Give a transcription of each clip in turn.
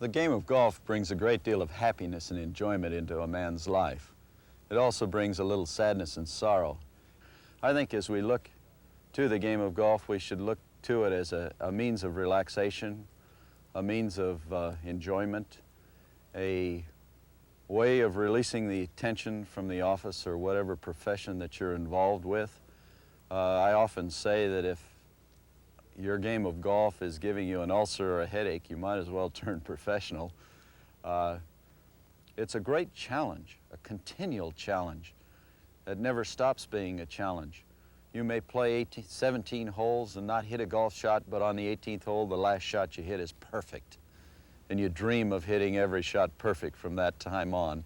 The game of golf brings a great deal of happiness and enjoyment into a man's life. It also brings a little sadness and sorrow. I think as we look to the game of golf, we should look to it as a means of relaxation, a means of enjoyment, a way of releasing the tension from the office or whatever profession that you're involved with. I often say that if your game of golf is giving you an ulcer or a headache, you might as well turn professional. It's a great challenge, a continual challenge that never stops being a challenge. You may play 17 holes and not hit a golf shot, but on the 18th hole, the last shot you hit is perfect. And you dream of hitting every shot perfect from that time on,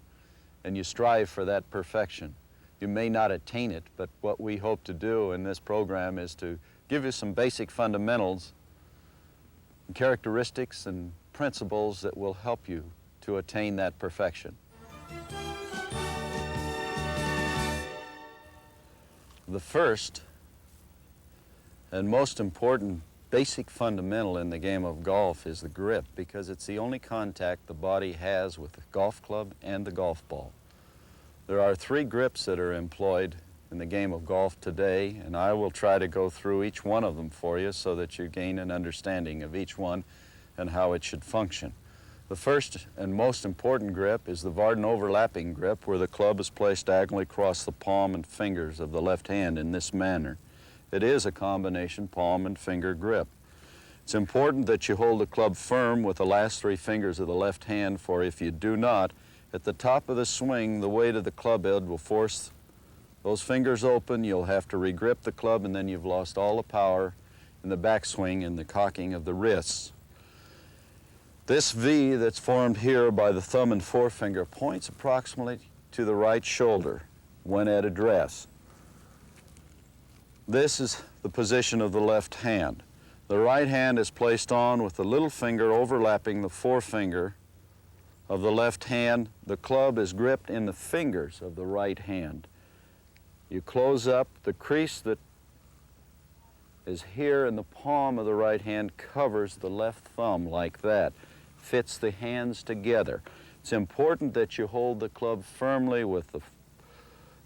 and you strive for that perfection. You may not attain it, but what we hope to do in this program is to give you some basic fundamentals, characteristics, and principles that will help you to attain that perfection. The first and most important basic fundamental in the game of golf is the grip, because it's the only contact the body has with the golf club and the golf ball. There are 3 grips that are employed in the game of golf today, and I will try to go through each one of them for you so that you gain an understanding of each one and how it should function. The first and most important grip is the Varden overlapping grip, where the club is placed diagonally across the palm and fingers of the left hand in this manner. It is a combination palm and finger grip. It's important that you hold the club firm with the last 3 fingers of the left hand, for if you do not, at the top of the swing, the weight of the club head will force those fingers open. You'll have to re-grip the club, and then you've lost all the power in the backswing and the cocking of the wrists. This V that's formed here by the thumb and forefinger points approximately to the right shoulder when at address. This is the position of the left hand. The right hand is placed on with the little finger overlapping the forefinger of the left hand. The club is gripped in the fingers of the right hand. You close up. The crease that is here in the palm of the right hand covers the left thumb like that, fits the hands together. It's important that you hold the club firmly with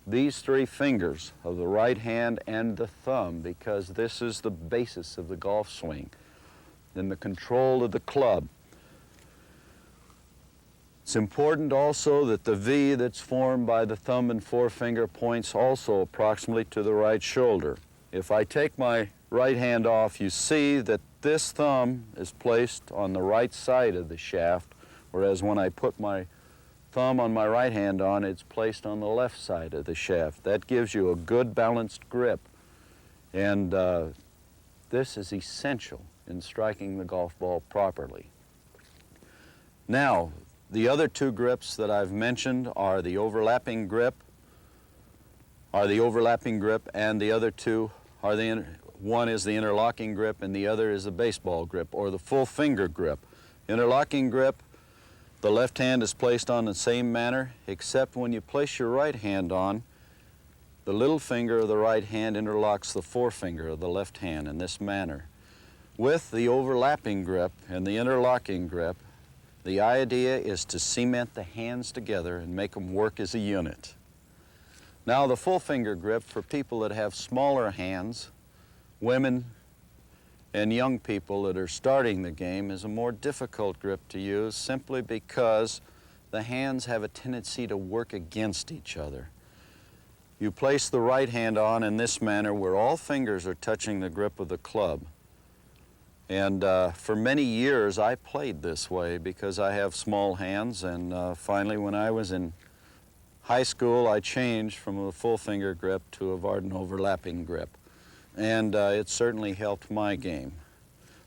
these 3 fingers of the right hand and the thumb, because this is the basis of the golf swing and the control of the club. It's important also that the V that's formed by the thumb and forefinger points also approximately to the right shoulder. If I take my right hand off, you see that this thumb is placed on the right side of the shaft, whereas when I put my thumb on my right hand on, it's placed on the left side of the shaft. That gives you a good balanced grip, and this is essential in striking the golf ball properly. Now, the other 2 grips that I've mentioned are the overlapping grip, and the other 2 are one is the interlocking grip and the other is the baseball grip, or the full finger grip. Interlocking grip, the left hand is placed on the same manner, except when you place your right hand on, the little finger of the right hand interlocks the forefinger of the left hand in this manner. With the overlapping grip and the interlocking grip, the idea is to cement the hands together and make them work as a unit. Now, the full finger grip, for people that have smaller hands, women and young people that are starting the game, is a more difficult grip to use, simply because the hands have a tendency to work against each other. You place the right hand on in this manner where all fingers are touching the grip of the club. And for many years I played this way because I have small hands, and finally when I was in high school I changed from a full finger grip to a Varden overlapping grip, and it certainly helped my game.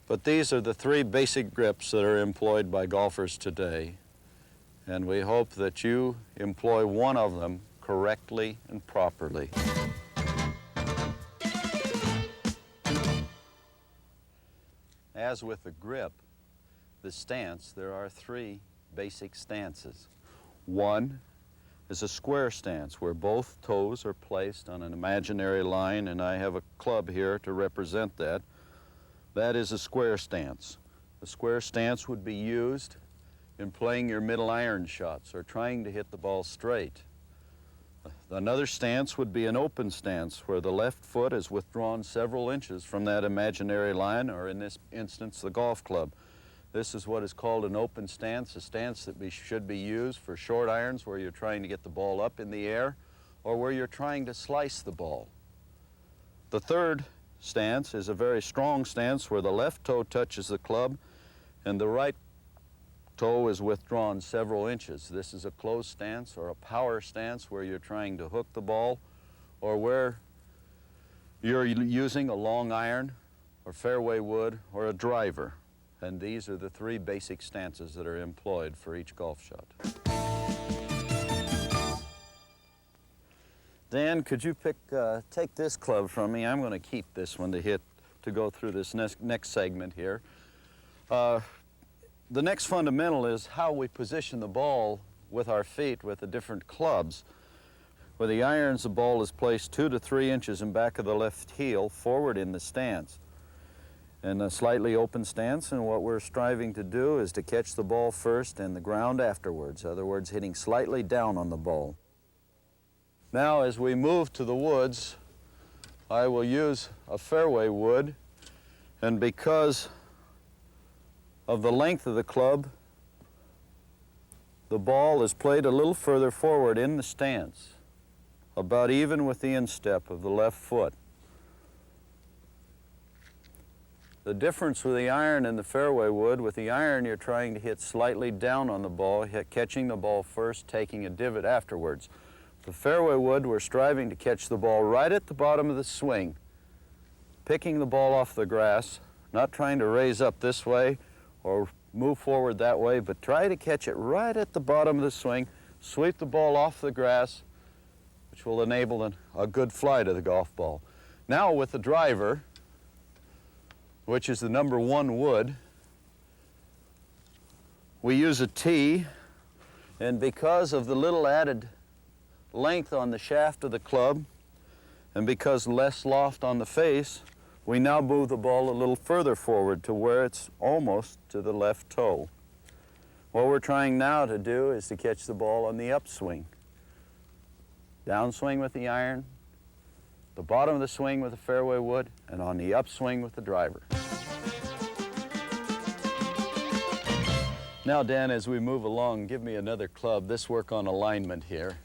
But these are the 3 basic grips that are employed by golfers today, and we hope that you employ one of them correctly and properly. As with the grip, the stance, there are 3 basic stances. One is a square stance, where both toes are placed on an imaginary line, and I have a club here to represent that. That is a square stance. The square stance would be used in playing your middle iron shots or trying to hit the ball straight. Another stance would be an open stance where the left foot is withdrawn several inches from that imaginary line, or in this instance, the golf club. This is what is called an open stance, a stance that should be used for short irons where you're trying to get the ball up in the air or where you're trying to slice the ball. The third stance is a very strong stance where the left toe touches the club and the right toe is withdrawn several inches. This is a closed stance or a power stance where you're trying to hook the ball or where you're using a long iron or fairway wood or a driver. And these are the three basic stances that are employed for each golf shot. Dan, could you take this club from me? I'm going to keep this one to go through this next segment here. The next fundamental is how we position the ball with our feet with the different clubs. With the irons, the ball is placed 2 to 3 inches in back of the left heel forward in the stance. In a slightly open stance, and what we're striving to do is to catch the ball first and the ground afterwards. In other words, hitting slightly down on the ball. Now, as we move to the woods, I will use a fairway wood, and because of the length of the club, the ball is played a little further forward in the stance, about even with the instep of the left foot. The difference with the iron and the fairway wood, with the iron you're trying to hit slightly down on the ball, catching the ball first, taking a divot afterwards. The fairway wood, we're striving to catch the ball right at the bottom of the swing, picking the ball off the grass, not trying to raise up this way or move forward that way, but try to catch it right at the bottom of the swing, sweep the ball off the grass, which will enable a good fly to the golf ball. Now with the driver, which is the number 1 wood, we use a tee, and because of the little added length on the shaft of the club, and because less loft on the face, we now move the ball a little further forward to where it's almost to the left toe. What we're trying now to do is to catch the ball on the upswing. Downswing with the iron, the bottom of the swing with the fairway wood, and on the upswing with the driver. Now, Dan, as we move along, give me another club. This work on alignment here.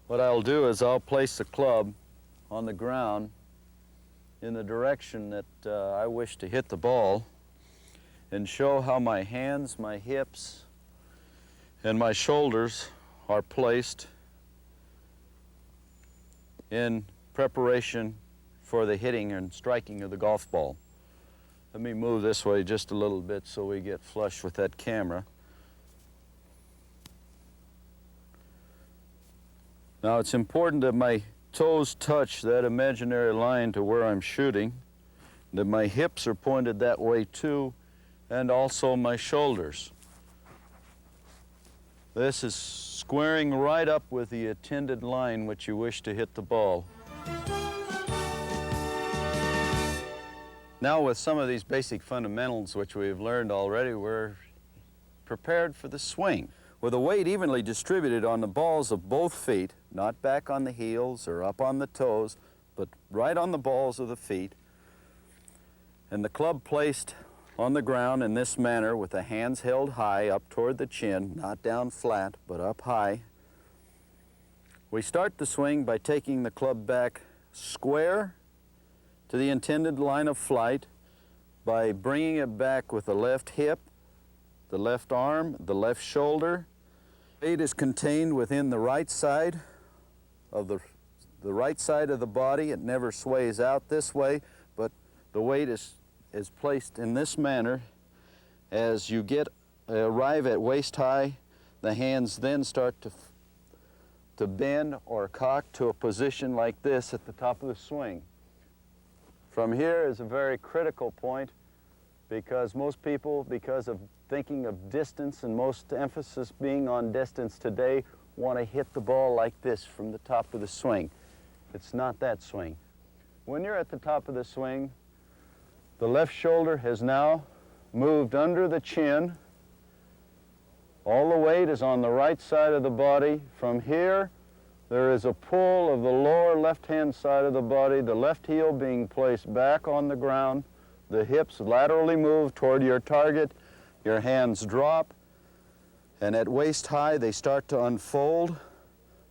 What I'll do is I'll place the club on the ground in the direction that I wish to hit the ball and show how my hands, my hips, and my shoulders are placed in preparation for the hitting and striking of the golf ball. Let me move this way just a little bit so we get flush with that camera. Now it's important that my toes touch that imaginary line to where I'm shooting, that my hips are pointed that way too, and also my shoulders. This is squaring right up with the intended line which you wish to hit the ball. Now with some of these basic fundamentals which we've learned already, we're prepared for the swing. With the weight evenly distributed on the balls of both feet, not back on the heels or up on the toes, but right on the balls of the feet, and the club placed on the ground in this manner with the hands held high up toward the chin, not down flat, but up high. We start the swing by taking the club back square to the intended line of flight by bringing it back with the left hip, the left arm, the left shoulder. Weight is contained within the right side of the right side of the body. It never sways out this way, but the weight is placed in this manner. As you arrive at waist high, the hands then start to bend or cock to a position like this at the top of the swing. From here is a very critical point because most people, because of thinking of distance and most emphasis being on distance today, want to hit the ball like this from the top of the swing. It's not that swing. When you're at the top of the swing, the left shoulder has now moved under the chin All the weight is on the right side of the body. From here, there is a pull of the lower left-hand side of the body, the left heel being placed back on the ground, the hips laterally move toward your target, your hands drop, and at waist high they start to unfold.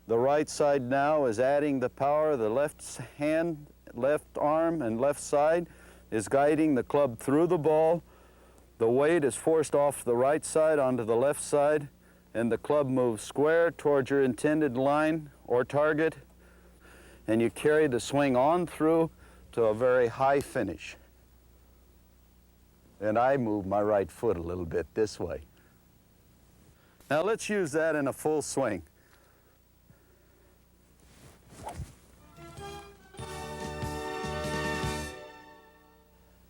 The right side now is adding the power. The left hand, left arm, and left side is guiding the club through the ball. The weight is forced off the right side onto the left side, and the club moves square towards your intended line or target, and you carry the swing on through to a very high finish. And I move my right foot a little bit this way. Now let's use that in a full swing.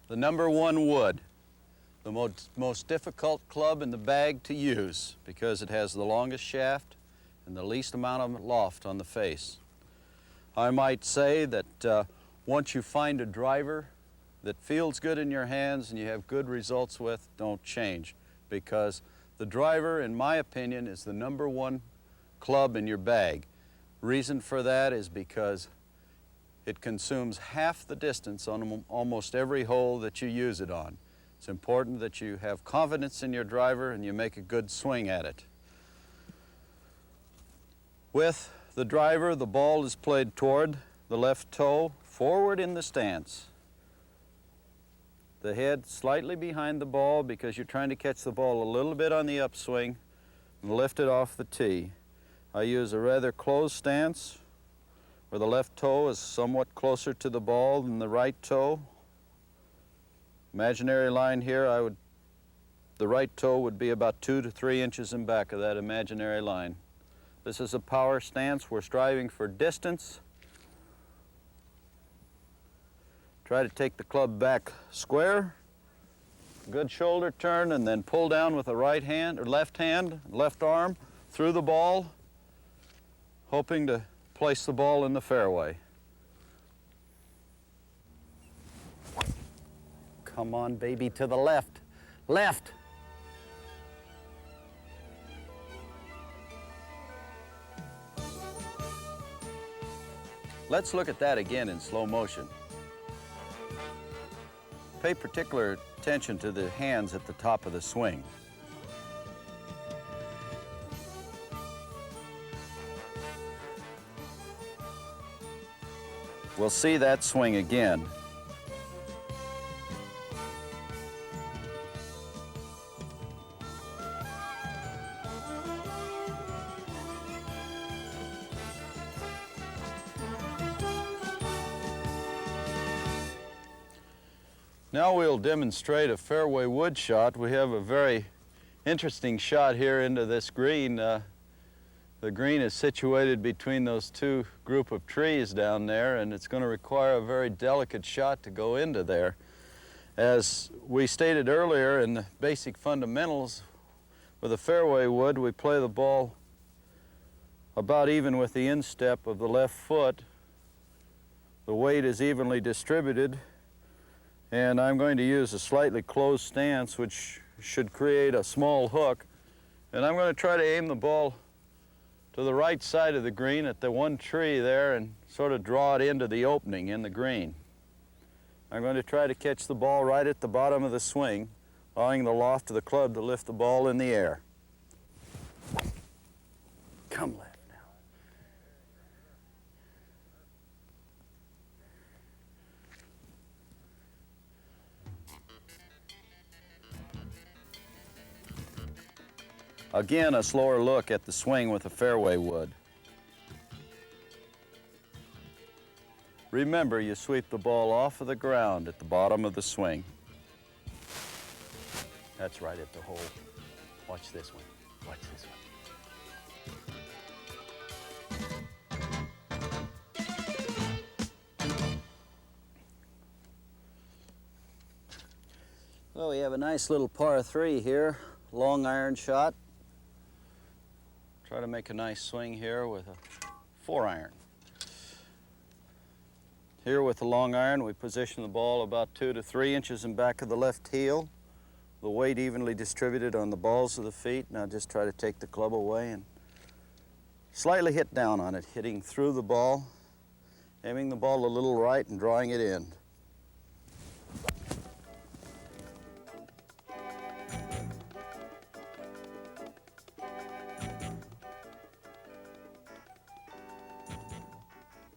The number 1 wood, the most difficult club in the bag to use because it has the longest shaft and the least amount of loft on the face. I might say that once you find a driver that feels good in your hands and you have good results with, don't change, because the driver, in my opinion, is the number 1 club in your bag. Reason for that is because it consumes half the distance on almost every hole that you use it on. It's important that you have confidence in your driver and you make a good swing at it. With the driver, the ball is played toward the left toe, forward in the stance. The head slightly behind the ball because you're trying to catch the ball a little bit on the upswing and lift it off the tee. I use a rather closed stance where the left toe is somewhat closer to the ball than the right toe. Imaginary line here, the right toe would be about 2 to 3 inches in back of that imaginary line. This is a power stance. We're striving for distance. Try to take the club back square, good shoulder turn, and then pull down with the right hand, or left arm, through the ball, hoping to place the ball in the fairway. Come on, baby, to the left. Left. Let's look at that again in slow motion. Pay particular attention to the hands at the top of the swing. We'll see that swing again. Now we'll demonstrate a fairway wood shot. We have a very interesting shot here into this green. The green is situated between those 2 group of trees down there, and it's going to require a very delicate shot to go into there. As we stated earlier in the basic fundamentals, with a fairway wood, we play the ball about even with the instep of the left foot. The weight is evenly distributed, and I'm going to use a slightly closed stance, which should create a small hook. And I'm going to try to aim the ball to the right side of the green at the 1 tree there and sort of draw it into the opening in the green. I'm going to try to catch the ball right at the bottom of the swing, allowing the loft of the club to lift the ball in the air. Come left. Again, a slower look at the swing with a fairway wood. Remember, you sweep the ball off of the ground at the bottom of the swing. That's right at the hole. Watch this one. Watch this one. Well, we have a nice little par 3 here, long iron shot. Try to make a nice swing here with a 4-iron. Here with the long iron, we position the ball about 2 to 3 inches in back of the left heel. the weight evenly distributed on the balls of the feet. Now just try to take the club away and slightly hit down on it, hitting through the ball, aiming the ball a little right and drawing it in.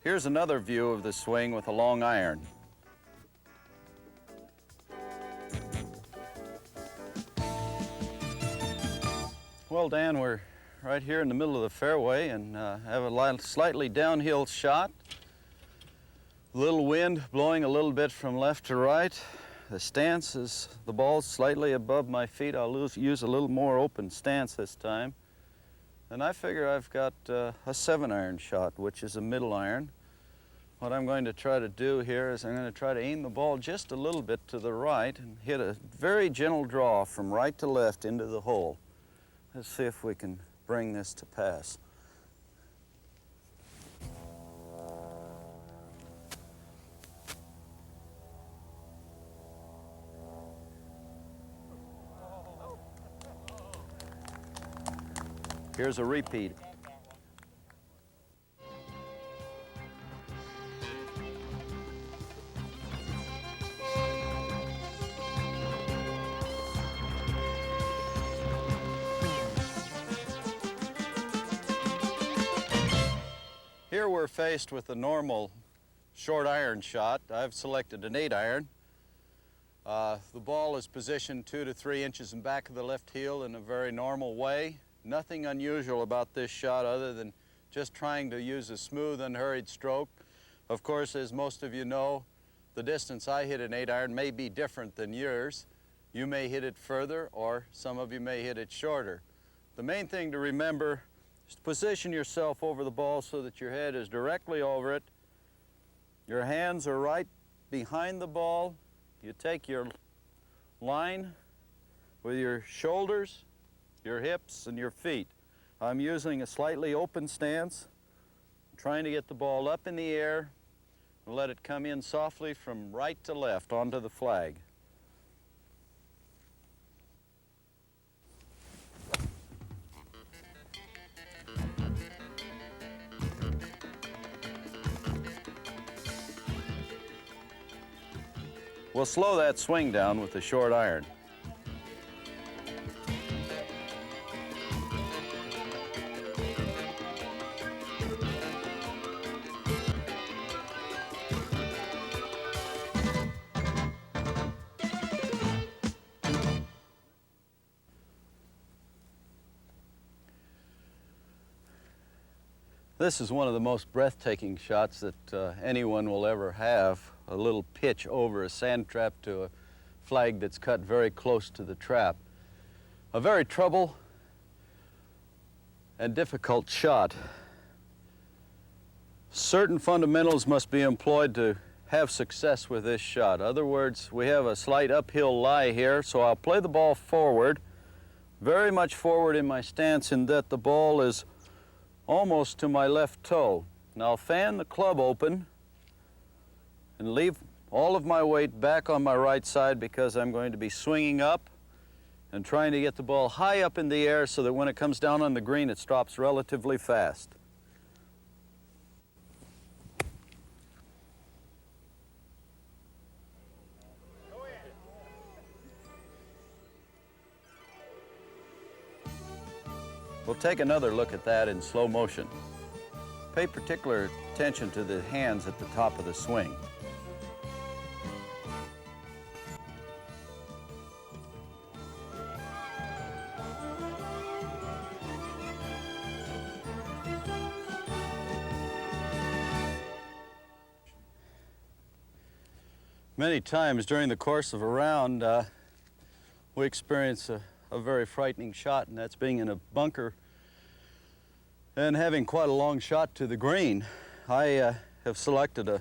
Here's another view of the swing with a long iron. Well, Dan, we're right here in the middle of the fairway and have a slightly downhill shot. A little wind blowing a little bit from left to right. The stance is, the ball's slightly above my feet. I'll use a little more open stance this time. And I figure I've got a 7-iron shot, which is a middle iron. What I'm going to try to do here is I'm going to try to aim the ball just a little bit to the right and hit a very gentle draw from right to left into the hole. Let's see if we can bring this to pass. Here's a repeat. Here we're faced with a normal short iron shot. I've selected an 8-iron. The ball is positioned 2 to 3 inches in back of the left heel in a very normal way. Nothing unusual about this shot other than just trying to use a smooth, unhurried stroke. Of course, as most of you know, the distance I hit an 8-iron may be different than yours. You may hit it further, or some of you may hit it shorter. The main thing to remember is to position yourself over the ball so that your head is directly over it. Your hands are right behind the ball. You take your line with your shoulders, your hips, and your feet. I'm using a slightly open stance, trying to get the ball up in the air and let it come in softly from right to left onto the flag. We'll slow that swing down with the short iron. This is one of the most breathtaking shots that anyone will ever have. A little pitch over a sand trap to a flag that's cut very close to the trap. A very trouble and difficult shot. Certain fundamentals must be employed to have success with this shot. In other words, we have a slight uphill lie here, so I'll play the ball forward, very much forward in my stance in that the ball is almost to my left toe. Now I'll fan the club open and leave all of my weight back on my right side because I'm going to be swinging up and trying to get the ball high up in the air so that when it comes down on the green it stops relatively fast. We'll take another look at that in slow motion. Pay particular attention to the hands at the top of the swing. Many times during the course of a round, we experience a very frightening shot, and that's being in a bunker and having quite a long shot to the green. I have selected a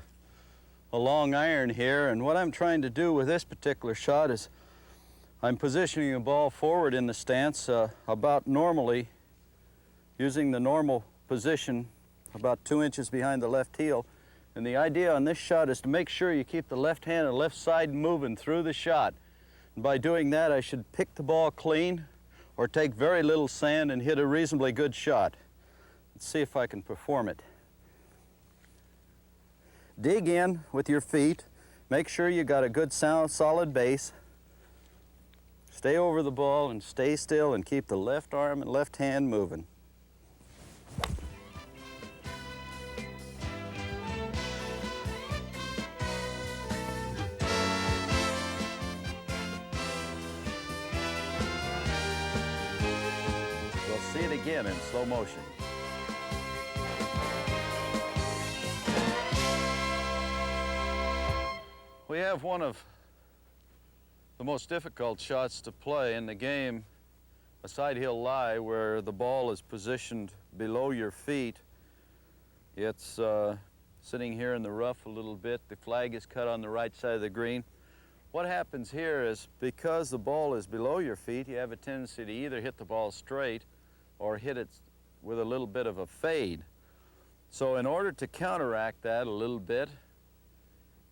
long iron here, and what I'm trying to do with this particular shot is I'm positioning the ball forward in the stance about normally, using the normal position about 2 inches behind the left heel. And the idea on this shot is to make sure you keep the left hand and left side moving through the shot. And by doing that, I should pick the ball clean or take very little sand and hit a reasonably good shot. Let's see if I can perform it. Dig in with your feet. Make sure you got a good solid base. Stay over the ball and stay still and keep the left arm and left hand moving. We'll see it again in slow motion. We have one of the most difficult shots to play in the game, a side hill lie where the ball is positioned below your feet. It's sitting here in the rough a little bit. The flag is cut on the right side of the green. What happens here is because the ball is below your feet, you have a tendency to either hit the ball straight or hit it with a little bit of a fade. So in order to counteract that a little bit,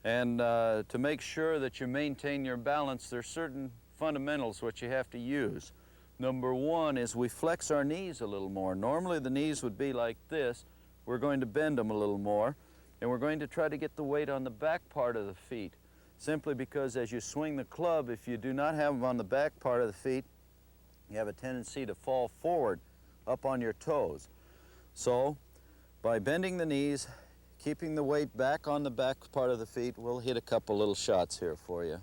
and to make sure that you maintain your balance, there's certain fundamentals which you have to use. Number one is we flex our knees a little more. Normally the knees would be like this. We're going to bend them a little more, and we're going to try to get the weight on the back part of the feet. Simply because as you swing the club, if you do not have them on the back part of the feet, you have a tendency to fall forward up on your toes. So by bending the knees, keeping the weight back on the back part of the feet, we'll hit a couple little shots here for you.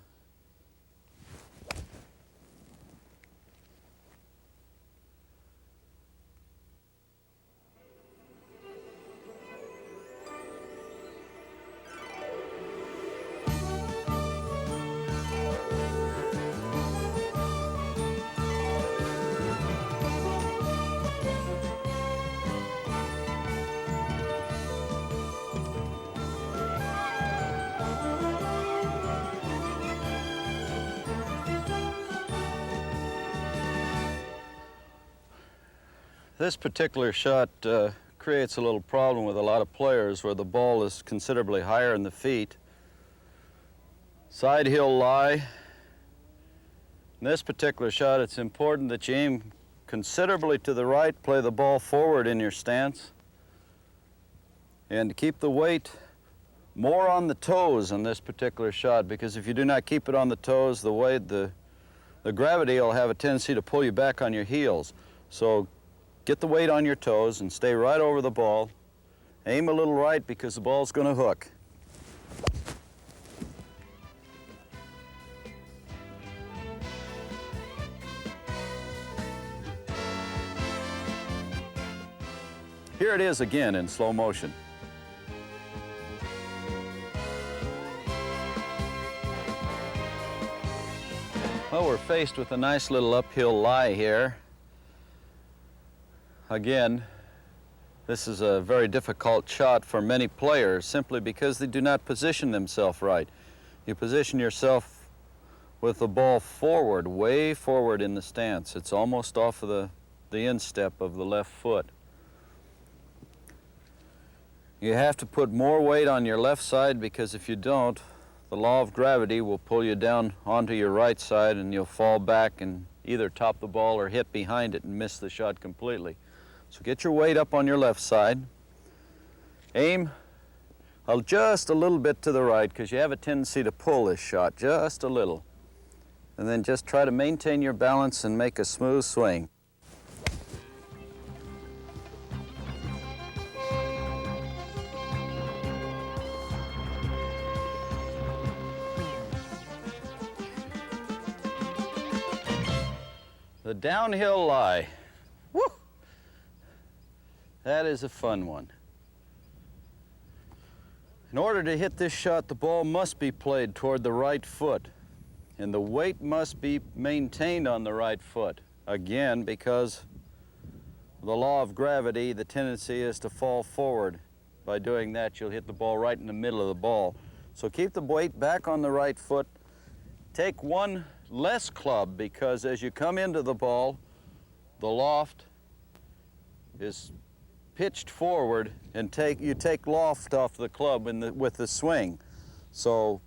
This particular shot creates a little problem with a lot of players where the ball is considerably higher in the feet. Side hill lie. In this particular shot, it's important that you aim considerably to the right, play the ball forward in your stance, and keep the weight more on the toes in this particular shot, because if you do not keep it on the toes, the weight, the gravity will have a tendency to pull you back on your heels. So get the weight on your toes and stay right over the ball. Aim a little right because the ball's going to hook. Here it is again in slow motion. Well, we're faced with a nice little uphill lie here. Again, this is a very difficult shot for many players simply because they do not position themselves right. You position yourself with the ball forward, way forward in the stance. It's almost off of the instep of the left foot. You have to put more weight on your left side because if you don't, the law of gravity will pull you down onto your right side and you'll fall back and either top the ball or hit behind it and miss the shot completely. So get your weight up on your left side. Aim just a little bit to the right because you have a tendency to pull this shot, just a little. And then just try to maintain your balance and make a smooth swing. The downhill lie. Woo! That is a fun one. In order to hit this shot, the ball must be played toward the right foot, and the weight must be maintained on the right foot. Again, because of the law of gravity, the tendency is to fall forward. By doing that, you'll hit the ball right in the middle of the ball. So keep the weight back on the right foot. Take one less club, because as you come into the ball, the loft is pitched forward, and you take loft off the club with the swing. So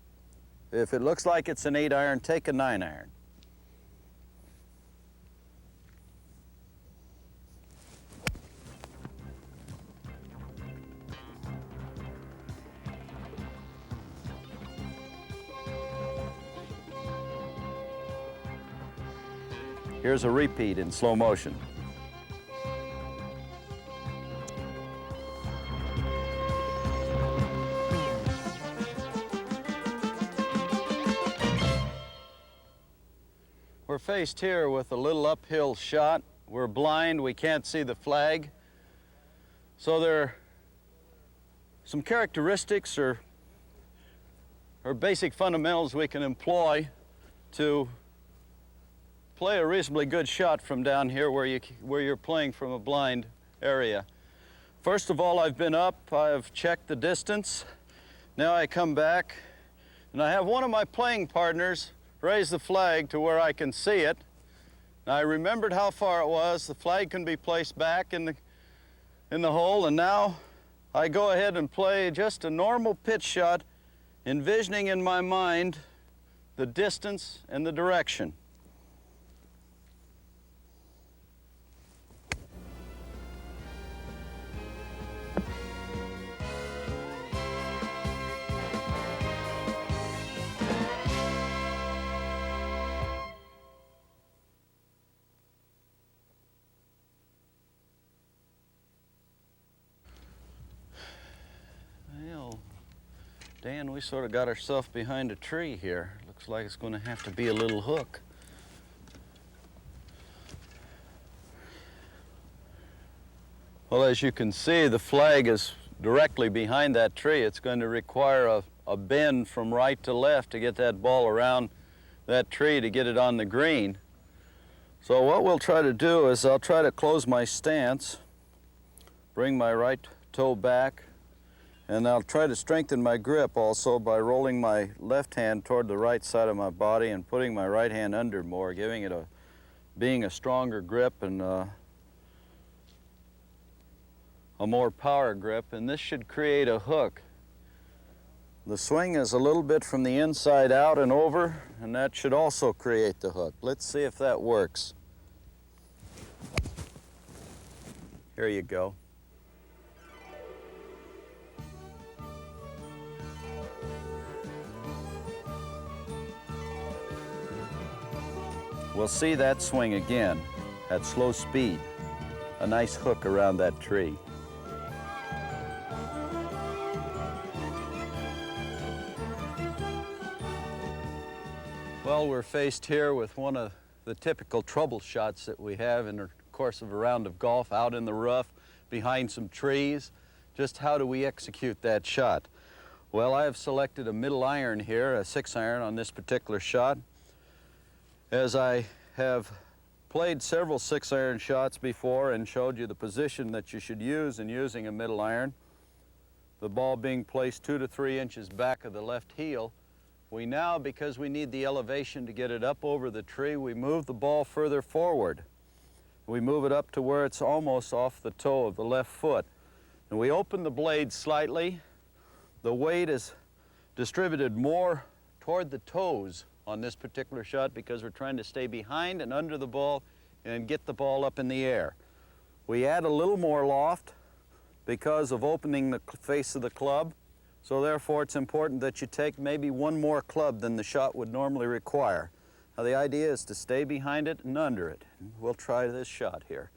if it looks like it's an 8-iron, take a 9-iron. Here's a repeat in slow motion. We're faced here with a little uphill shot. We're blind, we can't see the flag. So there are some characteristics or basic fundamentals we can employ to play a reasonably good shot from down here where you're playing from a blind area. First of all, I've been up, I've checked the distance. Now I come back and I have one of my playing partners raise the flag to where I can see it. Now I remembered how far it was. The flag can be placed back in the hole, and now I go ahead and play just a normal pitch shot, envisioning in my mind the distance and the direction. Well, Dan, we sort of got ourselves behind a tree here. Looks like it's going to have to be a little hook. Well, as you can see, the flag is directly behind that tree. It's going to require a bend from right to left to get that ball around that tree to get it on the green. So what we'll try to do is I'll try to close my stance, bring my right toe back, and I'll try to strengthen my grip also by rolling my left hand toward the right side of my body and putting my right hand under more, giving it being a stronger grip and a more power grip, and this should create a hook. The swing is a little bit from the inside out and over, and that should also create the hook. Let's see if that works. Here you go. We'll see that swing again at slow speed. A nice hook around that tree. Well, we're faced here with one of the typical trouble shots that we have in the course of a round of golf, out in the rough, behind some trees. Just how do we execute that shot? Well, I have selected a middle iron here, a 6-iron on this particular shot. As I have played several 6-iron shots before and showed you the position that you should use in using a middle iron, the ball being placed 2 to 3 inches back of the left heel, we now, because we need the elevation to get it up over the tree, we move the ball further forward. We move it up to where it's almost off the toe of the left foot. And we open the blade slightly. The weight is distributed more toward the toes on this particular shot because we're trying to stay behind and under the ball and get the ball up in the air. We add a little more loft because of opening the face of the club. So therefore, it's important that you take maybe one more club than the shot would normally require. Now the idea is to stay behind it and under it. We'll try this shot here.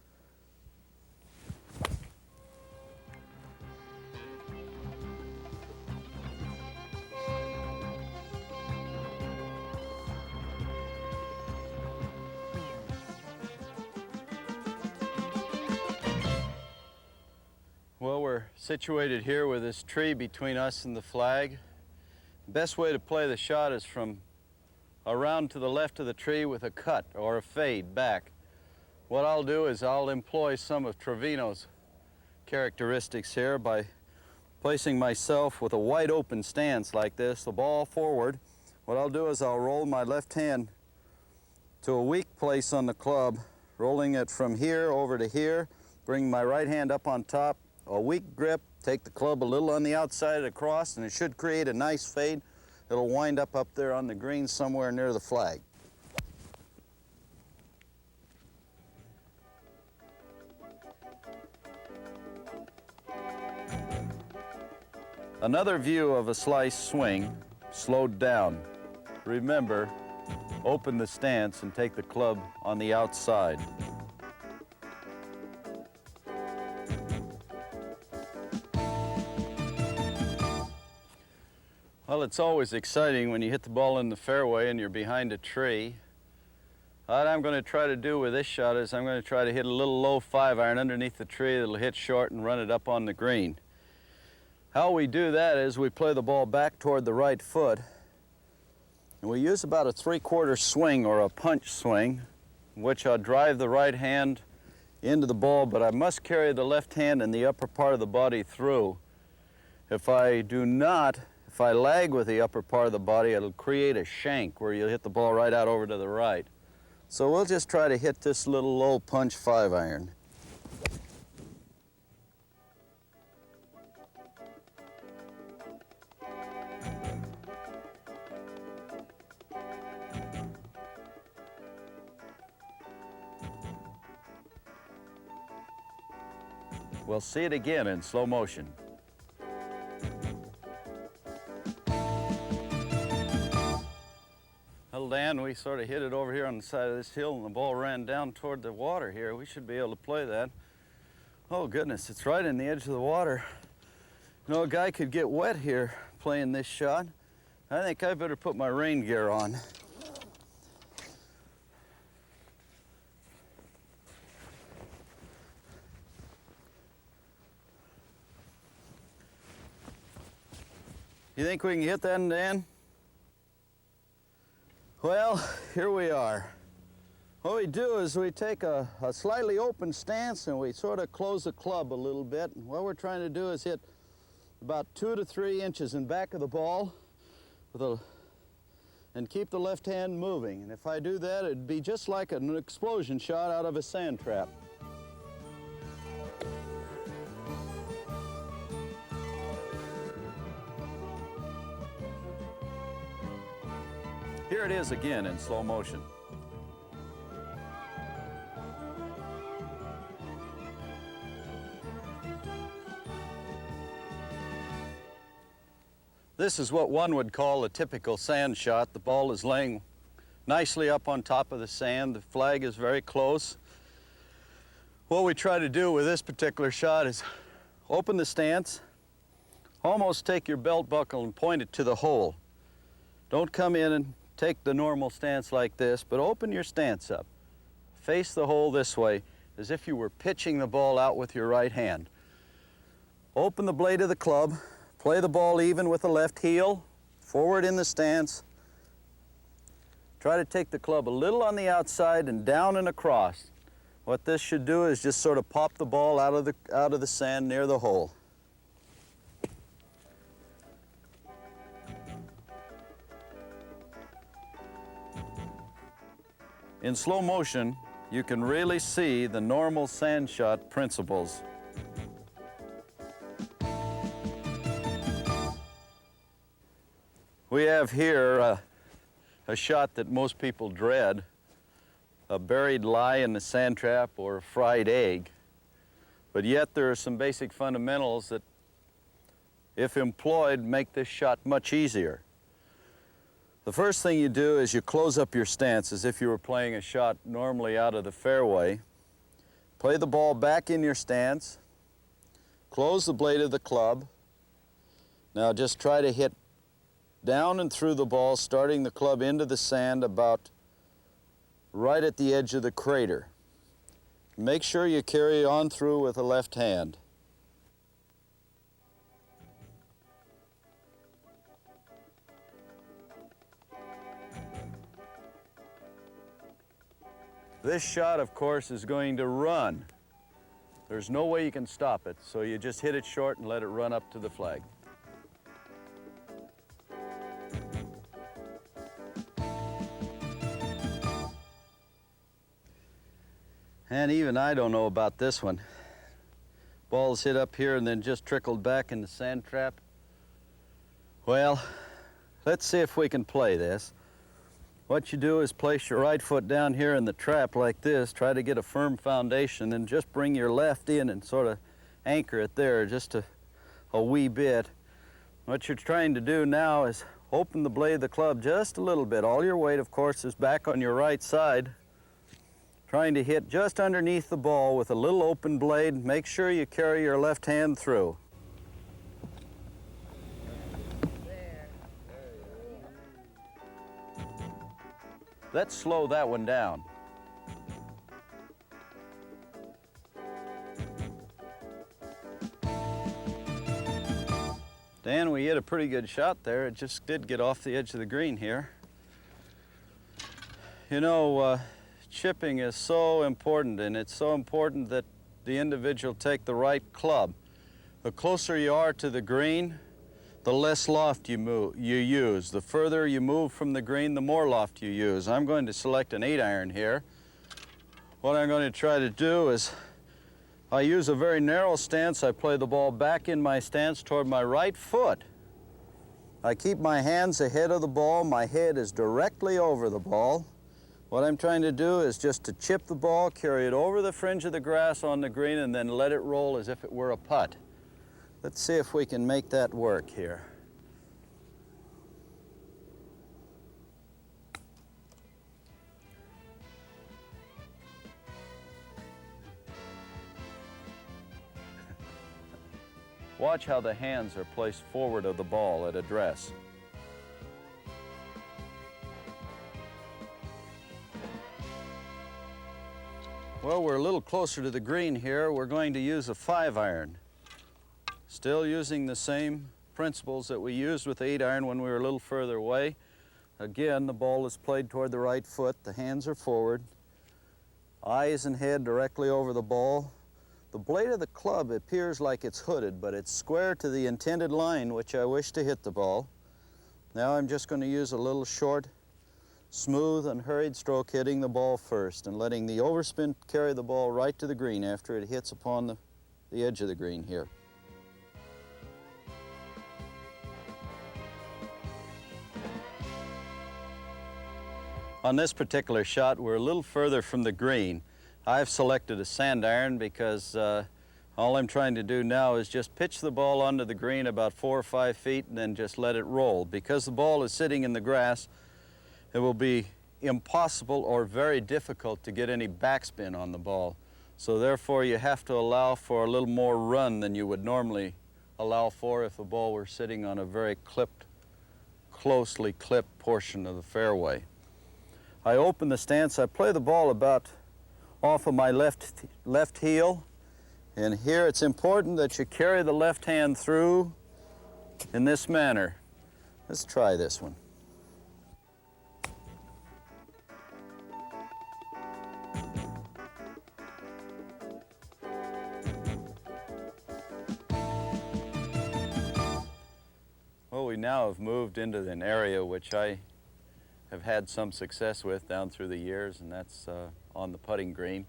Well, we're situated here with this tree between us and the flag. The best way to play the shot is from around to the left of the tree with a cut or a fade back. What I'll do is I'll employ some of Trevino's characteristics here by placing myself with a wide open stance like this, the ball forward. What I'll do is I'll roll my left hand to a weak place on the club, rolling it from here over to here, bring my right hand up on top, a weak grip, take the club a little on the outside across, and it should create a nice fade. It'll wind up there on the green somewhere near the flag. Another view of a slice swing, slowed down. Remember, open the stance and take the club on the outside. Well, it's always exciting when you hit the ball in the fairway and you're behind a tree. What I'm going to try to do with this shot is I'm going to try to hit a little low 5-iron underneath the tree that'll hit short and run it up on the green. How we do that is we play the ball back toward the right foot, and we use about a 3/4 swing or a punch swing, in which I'll drive the right hand into the ball, but I must carry the left hand and the upper part of the body through. If I do not, if I lag with the upper part of the body, it'll create a shank where you'll hit the ball right out over to the right. So we'll just try to hit this little low punch 5-iron. We'll see it again in slow motion. Well, Dan, we sort of hit it over here on the side of this hill and the ball ran down toward the water here. We should be able to play that. Oh goodness, it's right in the edge of the water. You know, a guy could get wet here playing this shot. I think I better put my rain gear on. You think we can hit that, Dan? Well, here we are. What we do is we take a slightly open stance and we sort of close the club a little bit. And what we're trying to do is hit about 2 to 3 inches in back of the ball and keep the left hand moving. And if I do that, it'd be just like an explosion shot out of a sand trap. Here it is again in slow motion. This is what one would call a typical sand shot. The ball is laying nicely up on top of the sand. The flag is very close. What we try to do with this particular shot is open the stance, almost take your belt buckle and point it to the hole. Don't come in and take the normal stance like this, but open your stance up. Face the hole this way, as if you were pitching the ball out with your right hand. Open the blade of the club, play the ball even with the left heel, forward in the stance. Try to take the club a little on the outside and down and across. What this should do is just sort of pop the ball out of the sand near the hole. In slow motion, you can really see the normal sand shot principles. We have here a shot that most people dread, a buried lie in the sand trap or a fried egg. But yet there are some basic fundamentals that, if employed, make this shot much easier. The first thing you do is you close up your stance as if you were playing a shot normally out of the fairway. Play the ball back in your stance. Close the blade of the club. Now just try to hit down and through the ball, starting the club into the sand about right at the edge of the crater. Make sure you carry on through with the left hand. This shot, of course, is going to run. There's no way you can stop it, so you just hit it short and let it run up to the flag. And even I don't know about this one. Ball's hit up here and then just trickled back in the sand trap. Well, let's see if we can play this. What you do is place your right foot down here in the trap like this, try to get a firm foundation, and just bring your left in and sort of anchor it there just a wee bit. What you're trying to do now is Open the blade of the club just a little bit. All your weight, of course, is back on your right side. Trying to hit just underneath the ball with a little open blade. Make sure you carry your left hand through. Let's slow that one down. Dan, we hit a pretty good shot there. It just did get off the edge of the green here. You know, chipping is so important, and it's so important that the individual take the right club. The closer you are to the green, the less loft you use. The further you move from the green, the more loft you use. I'm going to select an 8-iron here. What I'm going to try to do is I use a very narrow stance. I play the ball back in my stance toward my right foot. I keep my hands ahead of the ball. My head is directly over the ball. What I'm trying to do is just to chip the ball, carry it over the fringe of the grass on the green, and then let it roll as if it were a putt. Let's see if we can make that work here. Watch how the hands are placed forward of the ball at address. Well, we're a little closer to the green here. We're going to use a 5-iron. Still using the same principles that we used with the 8-iron when we were a little further away. Again, the ball is played toward the right foot. The hands are forward. Eyes and head directly over the ball. The blade of the club appears like it's hooded, but it's square to the intended line which I wish to hit the ball. Now I'm just going to use a little short, smooth and hurried stroke, hitting the ball first and letting the overspin carry the ball right to the green after it hits upon the edge of the green here. On this particular shot, we're a little further from the green. I've selected a sand iron because all I'm trying to do now is just pitch the ball onto the green about 4 or 5 feet and then just let it roll. Because the ball is sitting in the grass, it will be impossible or very difficult to get any backspin on the ball. So therefore you have to allow for a little more run than you would normally allow for if the ball were sitting on a very closely clipped portion of the fairway. I open the stance. I play the ball about off of my left heel, and here it's important that you carry the left hand through in this manner. Let's try this one. Well, we now have moved into an area which I have had some success with down through the years, and that's on the putting green.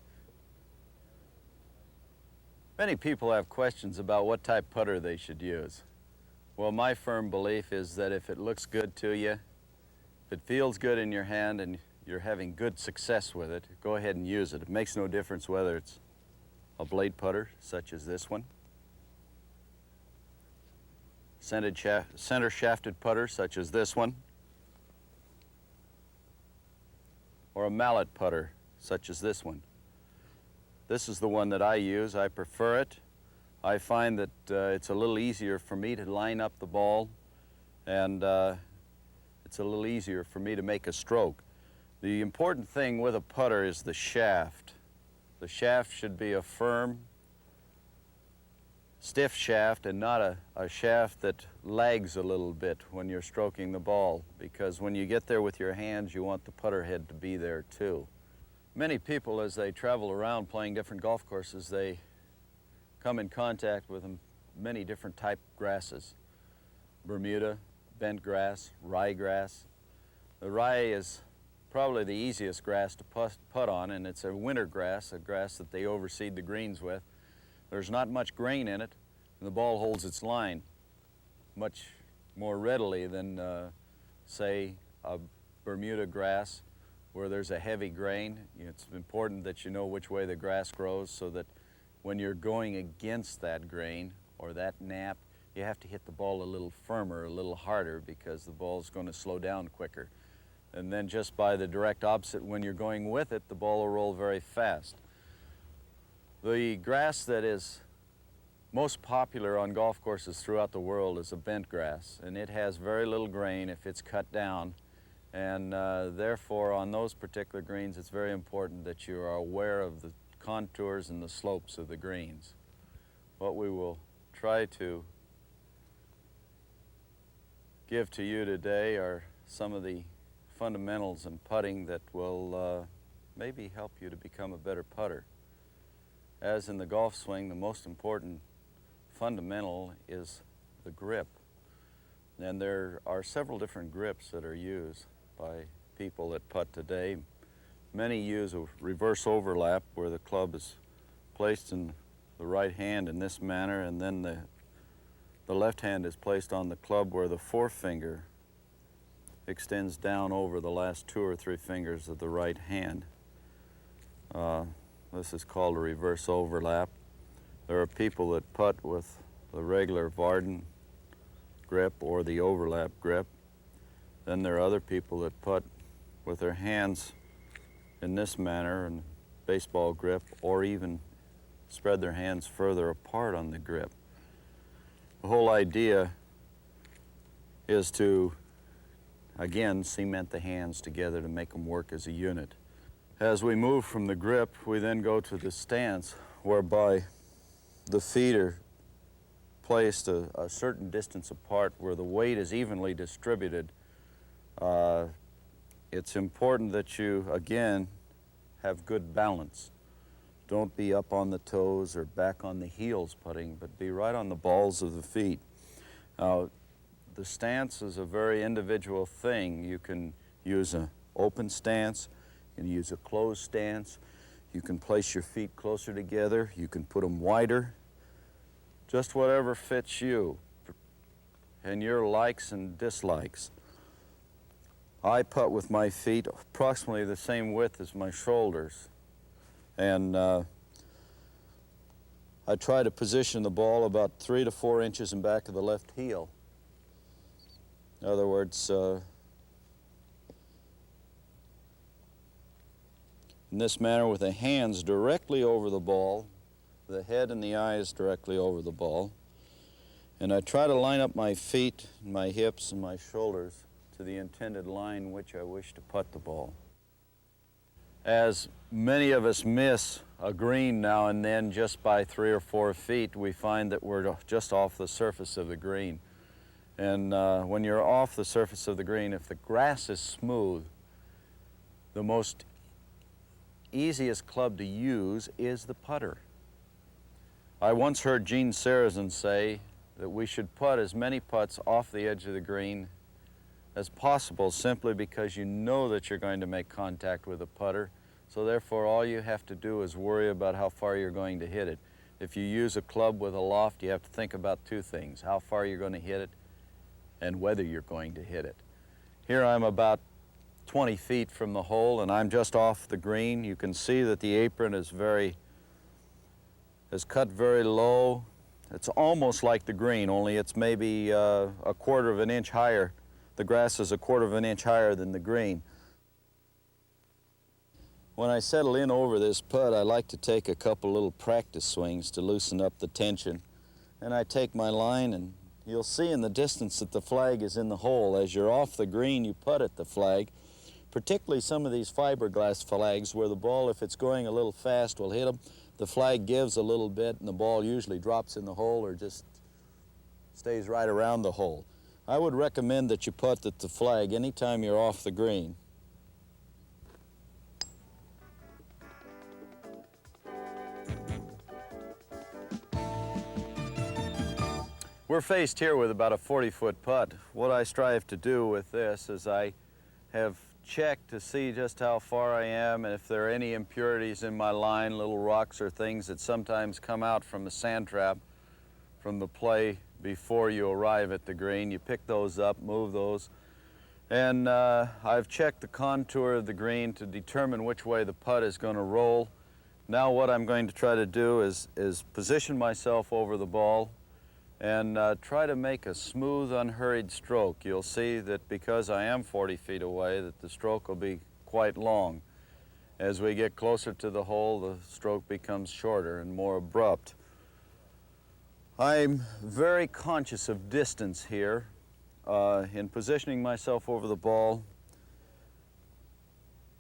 Many people have questions about what type putter they should use. Well, my firm belief is that if it looks good to you, if it feels good in your hand and you're having good success with it, go ahead and use it. It makes no difference whether it's a blade putter such as this one, center shafted putter such as this one, or a mallet putter such as this one. This is the one that I use. I prefer it. I find that it's a little easier for me to line up the ball, and it's a little easier for me to make a stroke. The important thing with a putter is the shaft. The shaft should be a firm, stiff shaft and not a shaft that lags a little bit when you're stroking the ball, because when you get there with your hands, you want the putter head to be there too. Many people, as they travel around playing different golf courses, they come in contact with many different type grasses. Bermuda, bent grass, ryegrass. The rye is probably the easiest grass to putt on, and it's a winter grass, a grass that they overseed the greens with. There's not much grain in it, and the ball holds its line much more readily than, say, a Bermuda grass where there's a heavy grain. It's important that you know which way the grass grows so that when you're going against that grain or that nap, you have to hit the ball a little firmer, a little harder, because the ball's going to slow down quicker. And then just by the direct opposite, when you're going with it, the ball will roll very fast. The grass that is most popular on golf courses throughout the world is a bent grass, and it has very little grain if it's cut down. And therefore, on those particular greens, it's very important that you are aware of the contours and the slopes of the greens. What we will try to give to you today are some of the fundamentals in putting that will maybe help you to become a better putter. As in the golf swing, the most important fundamental is the grip. And there are several different grips that are used by people that putt today. Many use a reverse overlap where the club is placed in the right hand in this manner, and then the left hand is placed on the club where the forefinger extends down over the last 2 or 3 fingers of the right hand. This is called a reverse overlap. There are people that putt with the regular Varden grip or the overlap grip. Then there are other people that putt with their hands in this manner and baseball grip, or even spread their hands further apart on the grip. The whole idea is to, again, cement the hands together to make them work as a unit. As we move from the grip, we then go to the stance, whereby the feet are placed a certain distance apart where the weight is evenly distributed. It's important that you, again, have good balance. Don't be up on the toes or back on the heels putting, but be right on the balls of the feet. The stance is a very individual thing. You can use an open stance, you can use a closed stance, you can place your feet closer together, you can put them wider, just whatever fits you and your likes and dislikes. I putt with my feet approximately the same width as my shoulders, and I try to position the ball about 3 to 4 inches in back of the left heel. In other words, in this manner, with the hands directly over the ball, the head and the eyes directly over the ball, and I try to line up my feet, my hips, and my shoulders to the intended line which I wish to putt the ball. As many of us miss a green now and then just by 3 or 4 feet, we find that we're just off the surface of the green. And when you're off the surface of the green, if the grass is smooth, the most easiest club to use is the putter. I once heard Gene Sarazen say that we should putt as many putts off the edge of the green as possible, simply because you know that you're going to make contact with a putter. So therefore, all you have to do is worry about how far you're going to hit it. If you use a club with a loft, you have to think about 2 things: how far you're going to hit it and whether you're going to hit it. Here I'm about 20 feet from the hole, and I'm just off the green. You can see that the apron is cut very low. It's almost like the green, only it's maybe a 1/4 of an inch higher. The grass is a 1/4 of an inch higher than the green. When I settle in over this putt, I like to take a couple little practice swings to loosen up the tension. And I take my line, and you'll see in the distance that the flag is in the hole. As you're off the green, you putt at the flag, particularly some of these fiberglass flags where the ball, if it's going a little fast, will hit them. The flag gives a little bit, and the ball usually drops in the hole or just stays right around the hole. I would recommend that you putt at the flag anytime you're off the green. We're faced here with about a 40-foot putt. What I strive to do with this is I have checked to see just how far I am and if there are any impurities in my line, little rocks or things that sometimes come out from a sand trap from the play before you arrive at the green. You pick those up, move those, and I've checked the contour of the green to determine which way the putt is going to roll. Now what I'm going to try to do is position myself over the ball and try to make a smooth, unhurried stroke. You'll see that because I am 40 feet away that the stroke will be quite long. As we get closer to the hole, the stroke becomes shorter and more abrupt. I'm very conscious of distance here. In positioning myself over the ball,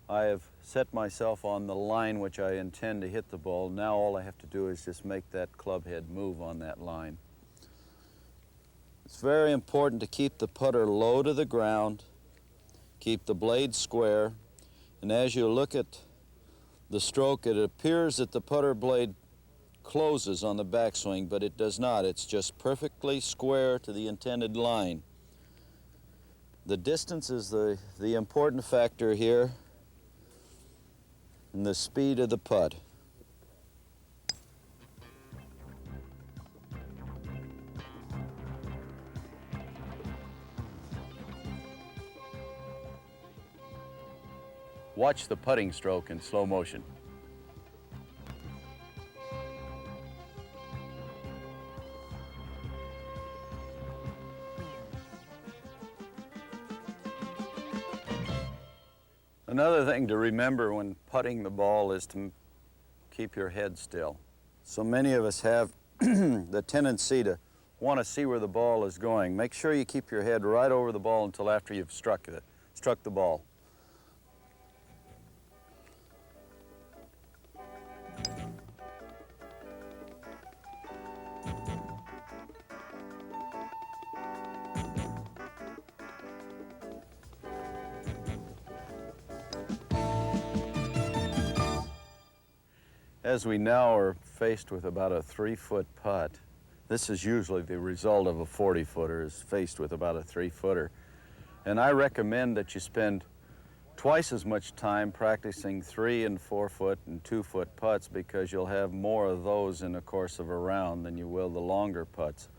I have set myself on the line which I intend to hit the ball. Now all I have to do is just make that club head move on that line. It's very important to keep the putter low to the ground, keep the blade square, and as you look at the stroke, it appears that the putter blade closes on the backswing, but it does not. It's just perfectly square to the intended line. The distance is the important factor here, and the speed of the putt. Watch the putting stroke in slow motion. Another thing to remember when putting the ball is to keep your head still. So many of us have the tendency to want to see where the ball is going. Make sure you keep your head right over the ball until after you've struck the ball. As we now are faced with about a 3-foot putt, this is usually the result of a 40-footer is faced with about a 3-footer. And I recommend that you spend twice as much time practicing 3- and 4-foot and 2-foot putts because you'll have more of those in the course of a round than you will the longer putts.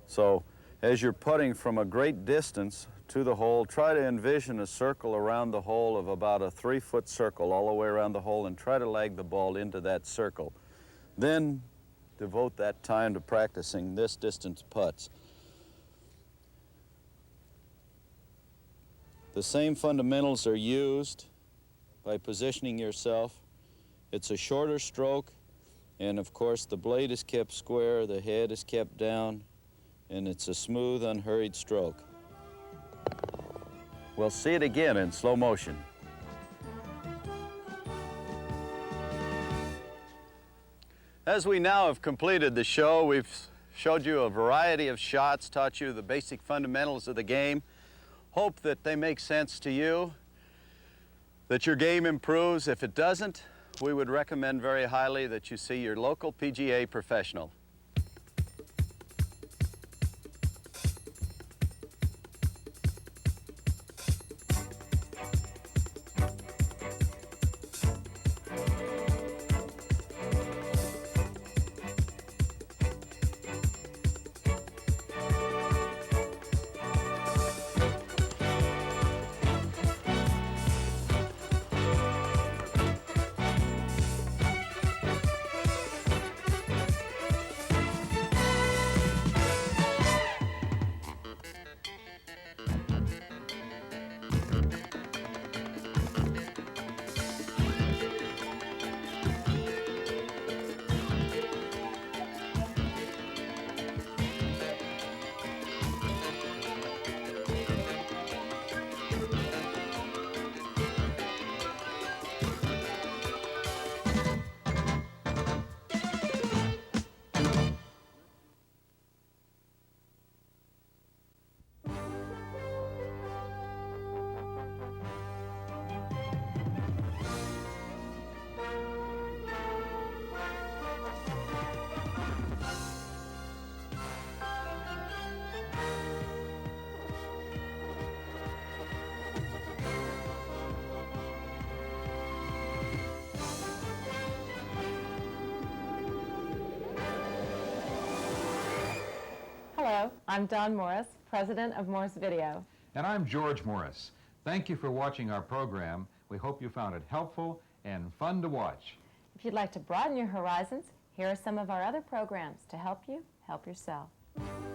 So as you're putting from a great distance to the hole, try to envision a circle around the hole of about a 3-foot circle all the way around the hole and try to lag the ball into that circle. Then devote that time to practicing this distance putts. The same fundamentals are used by positioning yourself. It's a shorter stroke, and of course the blade is kept square, the head is kept down, and it's a smooth, unhurried stroke. We'll see it again in slow motion. As we now have completed the show, we've showed you a variety of shots, taught you the basic fundamentals of the game. Hope that they make sense to you, that your game improves. If it doesn't, we would recommend very highly that you see your local PGA professional. Hello, I'm Dawn Morris, President of Morris Video. And I'm George Morris. Thank you for watching our program. We hope you found it helpful and fun to watch. If you'd like to broaden your horizons, here are some of our other programs to help you help yourself. Thank you.